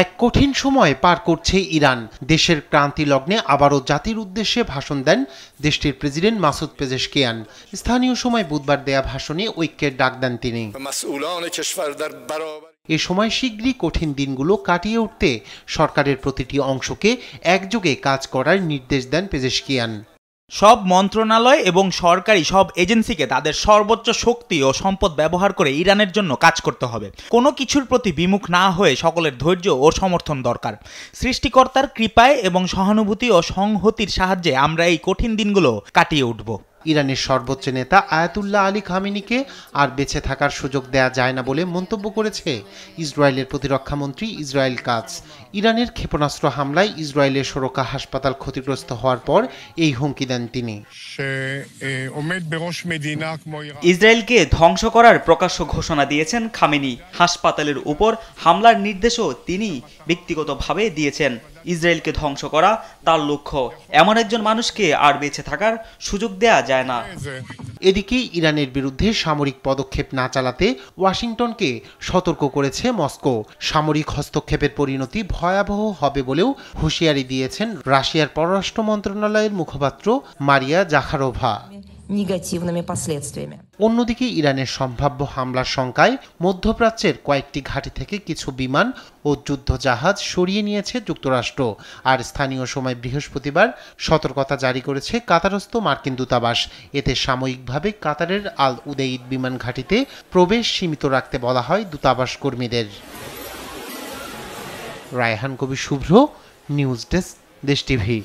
এক কঠিন সময় পার করছে ইরান। দেশের ক্রান্তি লগ্নে আবারও জাতির উদ্দেশ্যে ভাষণ দেন দেশটির প্রেসিডেন্ট মাসুদ পেজেশকিয়ান। স্থানীয় সময় বুধবার দেয়া ভাষণে ঐক্যের ডাক দেন তিনি। এ সময় শীঘ্রই কঠিন দিনগুলো কাটিয়ে উঠতে সরকারের প্রতিটি অংশকে একযোগে কাজ করার নির্দেশ দেন পেজেশকিয়ান। সব মন্ত্রণালয় এবং সরকারি সব এজেন্সিকে তাদের সর্বোচ্চ শক্তি ও সম্পদ ব্যবহার করে ইরানের জন্য কাজ করতে হবে। কোনো কিছুর প্রতি বিমুখ না হয়ে সকলের ধৈর্য ও সমর্থন দরকার। সৃষ্টিকর্তার কৃপায় এবং সহানুভূতি ও সংহতির সাহায্যে আমরা এই কঠিন দিনগুলো কাটিয়ে উঠব। ইরানের সর্বোচ্চ নেতা আয়াতুল্লাহ আলী খামেনিকে আর বেঁচে থাকার সুযোগ দেয়া যায় না বলে মন্তব্য করেছে ইসরায়েলের প্রতিরক্ষামন্ত্রী ইসরায়েল কাটজ। ইরানের ক্ষেপণাস্ত্র হামলায় ইসরায়েলের সোরকা হাসপাতাল ক্ষতিগ্রস্ত হওয়ার পর এই হুমকি দেন তিনি। ইসরায়েলকে ধ্বংস করার প্রকাশ্য ঘোষণা দিয়েছেন খামেনি। হাসপাতালের উপর হামলার নির্দেশও তিনি ব্যক্তিগতভাবে দিয়েছেন। ইসরায়েলকে ধ্বংস করা তার লক্ষ্য। এমন একজন মানুষকে আর বেঁচে থাকার সুযোগ দেয়া যায় না। এদিকে ইরানের বিরুদ্ধে সামরিক পদক্ষেপ না চালাতে ওয়াশিংটনকে সতর্ক করেছে মস্কো। সামরিক হস্তক্ষেপের পরিণতি ভয়াবহ হবে বলেও হুঁশিয়ারি দিয়েছেন রাশিয়ার পররাষ্ট্র মন্ত্রণালয়ের মুখপাত্র মারিয়া জাখারোভা। অন্যদিকে ইরানের সম্ভাব্য হামলার শঙ্কায় মধ্যপ্রাচ্যের কয়েকটি ঘাঁটি থেকে কিছু বিমান ও যুদ্ধজাহাজ সরিয়ে নিয়েছে যুক্তরাষ্ট্র। আর স্থানীয় সময় বৃহস্পতিবার সতর্কতা জারি করেছে কাতারস্থ মার্কিন দূতাবাস। এতে সাময়িকভাবে কাতারের আল উদেইদ বিমান ঘাঁটিতে প্রবেশ সীমিত রাখতে বলা হয় দূতাবাস কর্মীদের। রায়হান কবির শুভ্র, নিউজ ডেস্ক, দেশ টিভি।